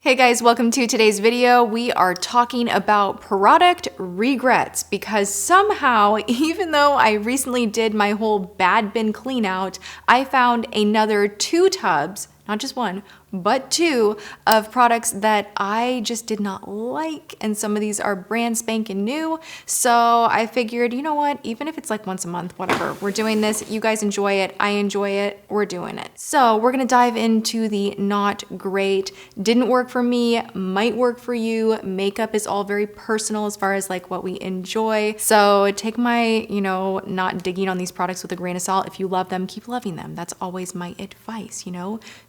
Hey guys, welcome to today's video. We are talking about product regrets because somehow, even though I recently did my whole bad bin clean out, I found another 2 tubs, not just one, but 2 of products that I just did not like. And some of these are brand spanking new. So I figured, you know what, even if it's like once a month, whatever, we're doing this. You guys enjoy it. I enjoy it. We're doing it. So we're going to dive into the not great, didn't work for me, might work for you. Makeup is all very personal as far as like what we enjoy. So take my, not digging on these products with a grain of salt. If you love them, keep loving them. That's always my advice,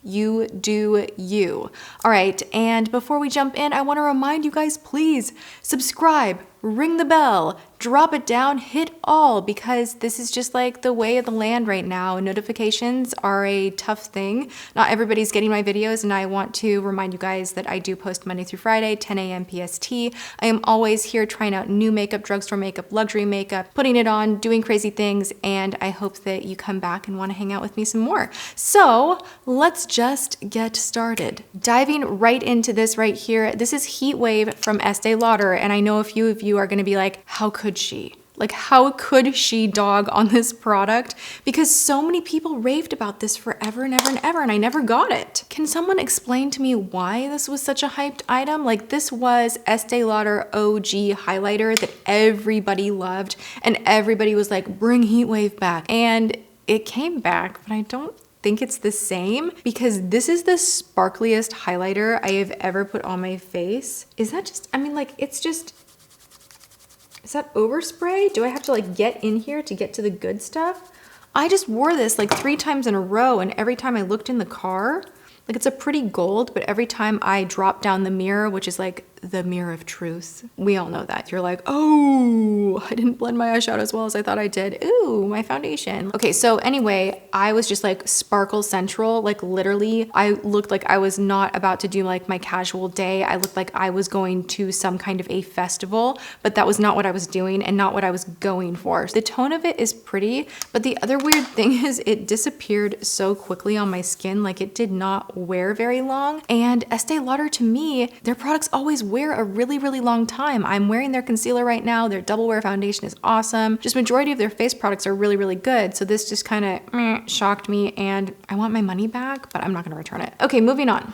You do you. All right, and before we jump in, I want to remind you guys, please subscribe, ring the bell, drop it down, hit all, because this is just like the way of the land right now. Notifications are a tough thing. Not everybody's getting my videos, and I want to remind you guys that I do post Monday through Friday, 10 a.m. PST. I am always here trying out new makeup, drugstore makeup, luxury makeup, putting it on, doing crazy things, and I hope that you come back and want to hang out with me some more. So let's just get started. Diving right into this right here. This is Heat Wave from Estee Lauder, and I know a few of you are going to be like, how could she? Like, how could she dog on this product? Because so many people raved about this forever and ever and ever, and I never got it. Can someone explain to me why this was such a hyped item? Like, this was Estee Lauder OG highlighter that everybody loved, and everybody was like, bring Heat Wave back. And it came back, but I don't think it's the same because this is the sparkliest highlighter I have ever put on my face. Is that just, it's just, is that overspray? Do I have to like get in here to get to the good stuff? I just wore this like 3 times in a row, and every time I looked in the car, like it's a pretty gold, but every time I drop down the mirror, which is like the mirror of truth, we all know that. You're like, oh, I didn't blend my eyeshadow as well as I thought I did. Ooh, my foundation. Okay, so anyway, I was just like sparkle central. Like literally, I looked like I was not about to do like my casual day. I looked like I was going to some kind of a festival, but that was not what I was doing and not what I was going for. The tone of it is pretty, but the other weird thing is it disappeared so quickly on my skin. Like it did not wear very long. And Estee Lauder, to me, their products always wear a really, really long time. I'm wearing their concealer right now. Their double wear foundation is awesome. Just majority of their face products are really, really good. So this just kind of shocked me, and I want my money back, but I'm not going to return it. Okay, moving on.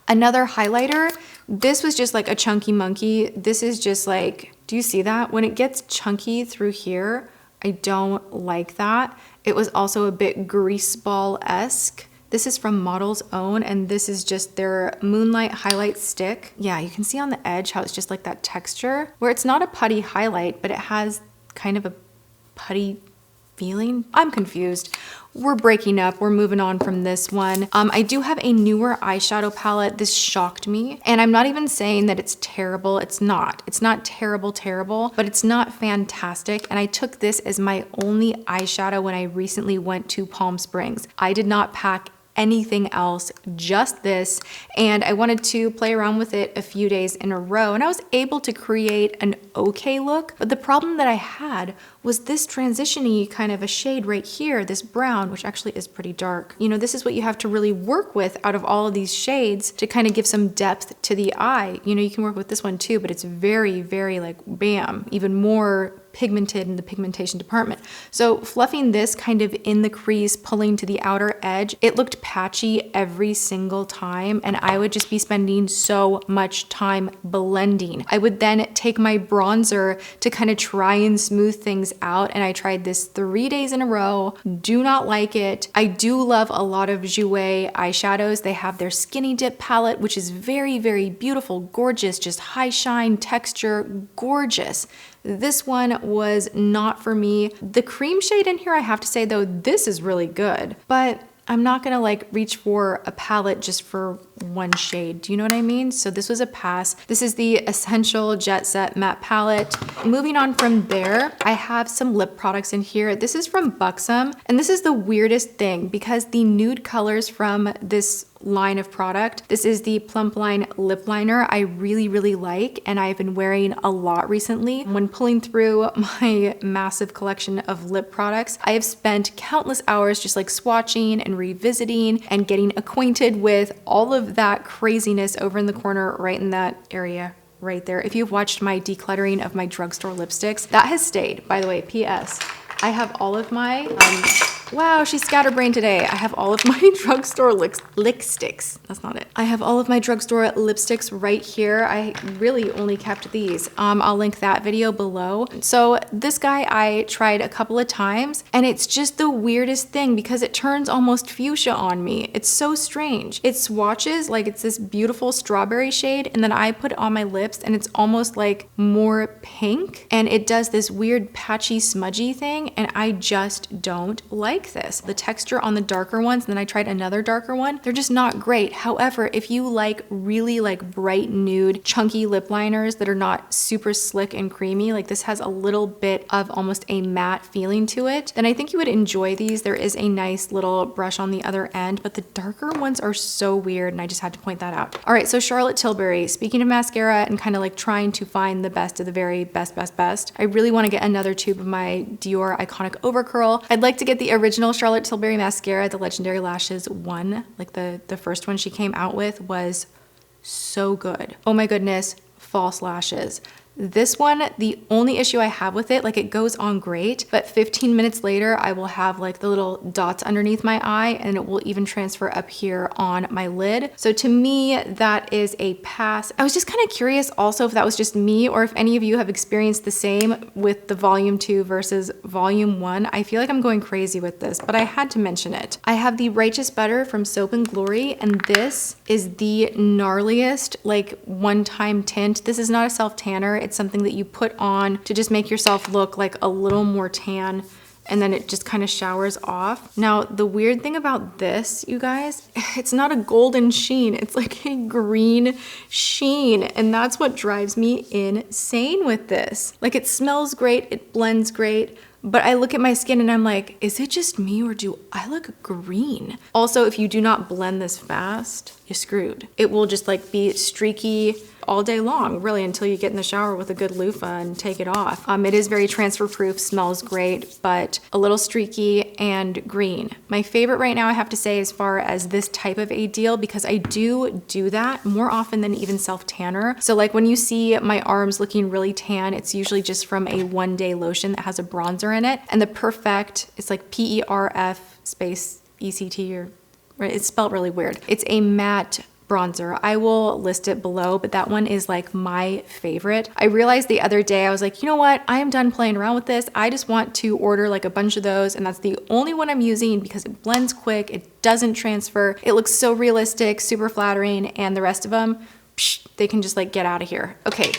Another highlighter. This was just like a chunky monkey. This is just like, do you see that? When it gets chunky through here, I don't like that. It was also a bit grease ball-esque. This is from Model's Own, and this is just their Moonlight Highlight Stick. Yeah, you can see on the edge how it's just like that texture, where it's not a putty highlight, but it has kind of a putty feeling. I'm confused. We're breaking up. We're moving on from this one. I do have a newer eyeshadow palette. This shocked me, and I'm not even saying that it's terrible. It's not. It's not terrible, but it's not fantastic. And I took this as my only eyeshadow when I recently went to Palm Springs. I did not pack anything else, just this, and I wanted to play around with it a few days in a row, and I was able to create an okay look. But the problem that I had was this transition-y kind of a shade right here, this brown, which actually is pretty dark. This is what you have to really work with out of all of these shades to kind of give some depth to the eye. You can work with this one too, but it's very, very like bam, even more pigmented in the pigmentation department. So fluffing this kind of in the crease, pulling to the outer edge, it looked patchy every single time, and I would just be spending so much time blending. I would then take my bronzer to kind of try and smooth things out, and I tried this 3 days in a row. Do not like it. I do love a lot of Jouer eyeshadows. They have their Skinny Dip palette, which is very, very beautiful, gorgeous, just high shine, texture, gorgeous. This one was not for me. The cream shade in here, I have to say though, this is really good, but I'm not gonna like reach for a palette just for one shade. Do you know what I mean? So this was a pass. This is the Essential Jet Set Matte Palette. Moving on from there, I have some lip products in here. This is from Buxom, and this is the weirdest thing because the nude colors from this line of product. This is the Plump Line lip liner. I really, really like, and I've been wearing a lot recently. When pulling through my massive collection of lip products, I have spent countless hours just like swatching and revisiting and getting acquainted with all of of that craziness over in the corner, right in that area right there. If you've watched my decluttering of my drugstore lipsticks, that has stayed. By the way, PS, I have all of my, wow, she's scatterbrained today. I have all of my drugstore lipsticks. That's not it. I have all of my drugstore lipsticks right here. I really only kept these. I'll link that video below. So this guy I tried a couple of times, and it's just the weirdest thing because it turns almost fuchsia on me. It's so strange. It swatches like it's this beautiful strawberry shade, and then I put it on my lips and it's almost like more pink, and it does this weird patchy smudgy thing, and I just don't like this. The texture on the darker ones, and then I tried another darker one, they're just not great. However, if you like really like bright nude chunky lip liners that are not super slick and creamy, like this has a little bit of almost a matte feeling to it, then I think you would enjoy these. There is a nice little brush on the other end, but the darker ones are so weird, and I just had to point that out. All right, so Charlotte Tilbury, speaking of mascara and kind of like trying to find the best of the very best, I really want to get another tube of my Dior Iconic Overcurl. I'd like to get the original Charlotte Tilbury mascara, the Legendary Lashes one. Like the first one she came out with was so good. Oh my goodness, false lashes. This one, the only issue I have with it, like it goes on great, but 15 minutes later, I will have like the little dots underneath my eye, and it will even transfer up here on my lid. So to me, that is a pass. I was just kind of curious also if that was just me or if any of you have experienced the same with the volume 2 versus volume 1. I feel like I'm going crazy with this, but I had to mention it. I have the Righteous Butter from Soap and Glory, and this is the gnarliest like one-time tint. This is not a self-tanner. It's something that you put on to just make yourself look like a little more tan, and then it just kind of showers off. Now, the weird thing about this, you guys, it's not a golden sheen. It's like a green sheen, and that's what drives me insane with this. Like, it smells great, it blends great, but I look at my skin and I'm like, is it just me or do I look green? Also, if you do not blend this fast, you're screwed. It will just like be streaky all day long, really, until you get in the shower with a good loofah and take it off. It is very transfer proof, smells great, but a little streaky and green. My favorite right now, I have to say, as far as this type of a deal, because I do that more often than even self-tanner. So like when you see my arms looking really tan, it's usually just from a one-day lotion that has a bronzer in it. And the Perfect, it's like PERF space ECT, or right, it's spelled really weird. It's a matte bronzer. I will list it below, but that one is like my favorite. I realized the other day, I was like, you know what? I am done playing around with this. I just want to order like a bunch of those, and that's the only one I'm using because it blends quick, it doesn't transfer, it looks so realistic, super flattering, and the rest of them, psh, they can just like get out of here. Okay,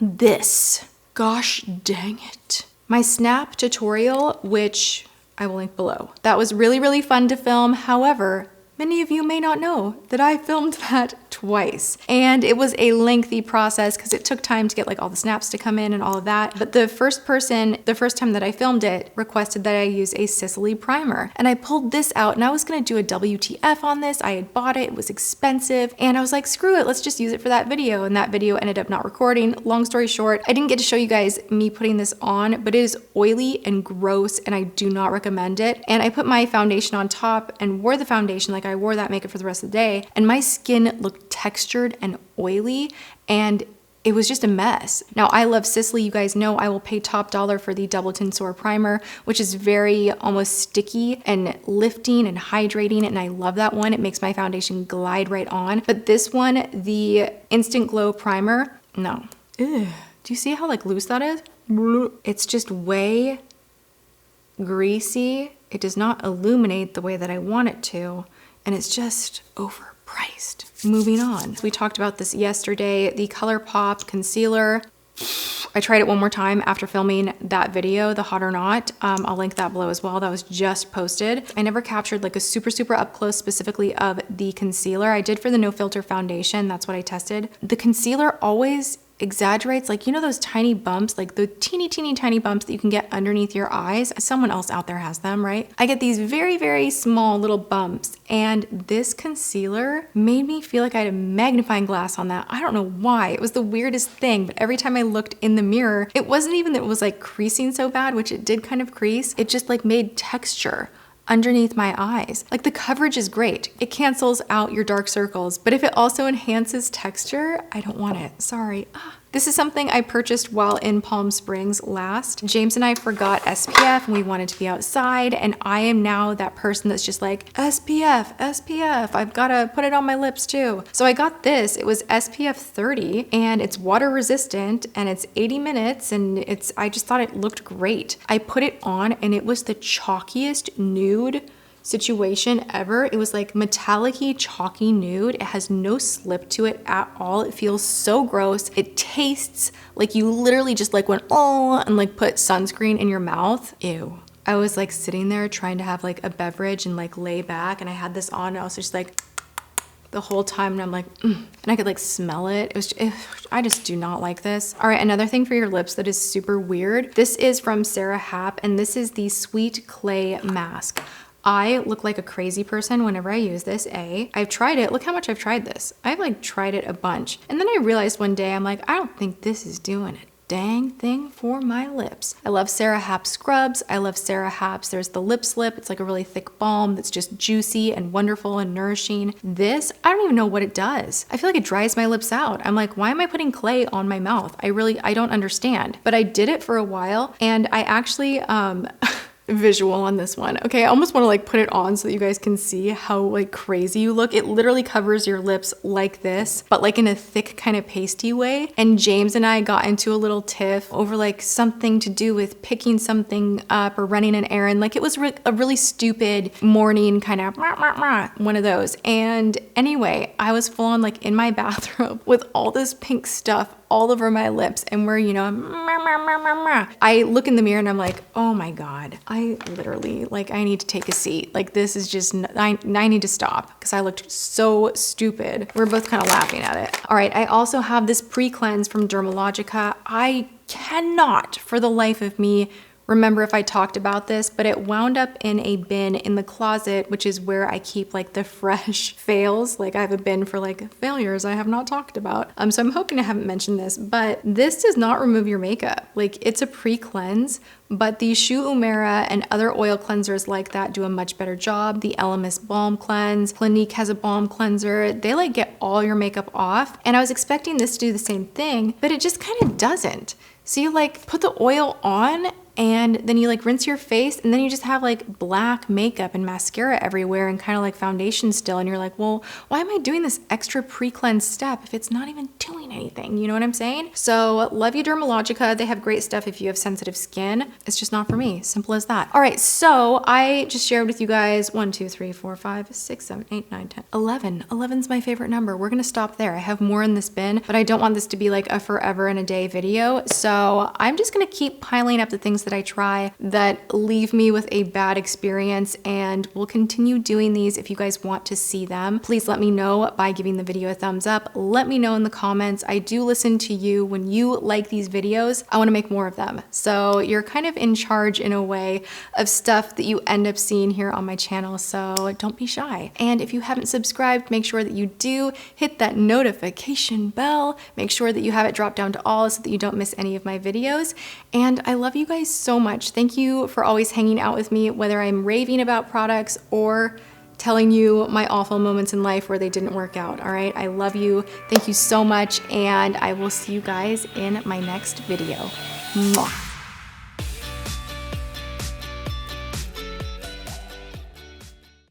this, gosh dang it. My Snap tutorial, which I will link below. That was really, really fun to film. However, many of you may not know that I filmed that twice, and it was a lengthy process because it took time to get like all the snaps to come in and all of that. But the first time that I filmed it, requested that I use a Sicily primer, and I pulled this out, and I was gonna do a WTF on this. I had bought it, it was expensive, and I was like, screw it, let's just use it for that video, and that video ended up not recording. Long story short, I didn't get to show you guys me putting this on, but it is oily and gross, and I do not recommend it. And I put my foundation on top and wore the foundation, like I wore that makeup for the rest of the day, and my skin looked textured and oily, and it was just a mess. Now, I love Sicily. You guys know I will pay top dollar for the Double Tensor Primer, which is very almost sticky and lifting and hydrating, and I love that one. It makes my foundation glide right on. But this one, the Instant Glow Primer, no. Ugh. Do you see how like loose that is? It's just way greasy. It does not illuminate the way that I want it to, and it's just overpriced. Moving on. We talked about this yesterday, the ColourPop concealer. I tried it one more time after filming that video, the hot or not. I'll link that below as well. That was just posted. I never captured like a super up close specifically of the concealer. I did for the No Filter foundation. That's what I tested. The concealer always exaggerates, like, you know, those tiny bumps, like the teeny tiny bumps that you can get underneath your eyes. Someone else out there has them, right? I get these very small little bumps, and this concealer made me feel like I had a magnifying glass on that. I don't know why. It was the weirdest thing, but every time I looked in the mirror, it wasn't even that it was like creasing so bad, which it did kind of crease. It just like made texture underneath my eyes. Like the coverage is great. It cancels out your dark circles, but if it also enhances texture, I don't want it. Sorry. This is something I purchased while in Palm Springs last. James and I forgot SPF and we wanted to be outside, and I am now that person that's just like, SPF, SPF, I've gotta put it on my lips too. So I got this, it was SPF 30 and it's water resistant and it's 80 minutes and I just thought it looked great. I put it on and it was the chalkiest nude situation ever. It was like metallic-y, chalky nude. It has no slip to it at all. It feels so gross. It tastes like you literally just like went, oh, and like put sunscreen in your mouth. Ew. I was like sitting there trying to have like a beverage and like lay back, and I had this on and I was just like the whole time, and I'm like, and I could like smell it. It was, I just do not like this. All right, another thing for your lips that is super weird. This is from Sarah Happ, and this is the Sweet Clay Mask. I look like a crazy person whenever I use this, I've tried it. Look how much I've tried this. I've like tried it a bunch. And then I realized one day, I'm like, I don't think this is doing it. Dang thing for my lips. I love Sarah Happ scrubs. I love Sarah Happ's. There's the lip slip. It's like a really thick balm that's just juicy and wonderful and nourishing. This, I don't even know what it does. I feel like it dries my lips out. I'm like, why am I putting clay on my mouth? I don't understand. But I did it for a while, and I actually, visual on this one. Okay, I almost want to like put it on so that you guys can see how like crazy you look. It literally covers your lips like this, but like in a thick kind of pasty way. And James and I got into a little tiff over like something to do with picking something up or running an errand. Like it was a really stupid morning kind of one of those. And anyway, I was full on like in my bathrobe with all this pink stuff all over my lips, and we're, you know, I look in the mirror and I'm like, oh my God, I literally, like, I need to take a seat. Like, this is just, I need to stop because I looked so stupid. We're both kind of laughing at it. All right, I also have this pre-cleanse from Dermalogica. I cannot, for the life of me, remember if I talked about this, but it wound up in a bin in the closet, which is where I keep like the fresh fails. Like I have a bin for like failures I have not talked about. So I'm hoping I haven't mentioned this, but this does not remove your makeup. Like it's a pre-cleanse, but the Shu Umaira and other oil cleansers like that do a much better job. The Elemis Balm Cleanse, Clinique has a balm cleanser. They like get all your makeup off. And I was expecting this to do the same thing, but it just kind of doesn't. So you like put the oil on and then you like rinse your face, and then you just have like black makeup and mascara everywhere and kind of like foundation still, and you're like, well, why am I doing this extra pre-cleanse step if it's not even doing anything? You know what I'm saying? So love you, Dermalogica. They have great stuff if you have sensitive skin. It's just not for me. Simple as that. All right, so I just shared with you guys 1, 2, 3, 4, 5, 6, 7, 8, 9, 10, 11. 11's my favorite number. We're gonna stop there. I have more in this bin, but I don't want this to be like a forever and a day video. So I'm just gonna keep piling up the things that I try that leave me with a bad experience, and we'll continue doing these. If you guys want to see them, please let me know by giving the video a thumbs up. Let me know in the comments. I do listen to you. When you like these videos, I want to make more of them. So you're kind of in charge in a way of stuff that you end up seeing here on my channel, so don't be shy. And if you haven't subscribed, make sure that you do hit that notification bell. Make sure that you have it drop down to all so that you don't miss any of my videos. And I love you guys so much. Thank you for always hanging out with me, whether I'm raving about products or telling you my awful moments in life where they didn't work out. All right, I love you. Thank you so much, and I will see you guys in my next video. Mwah.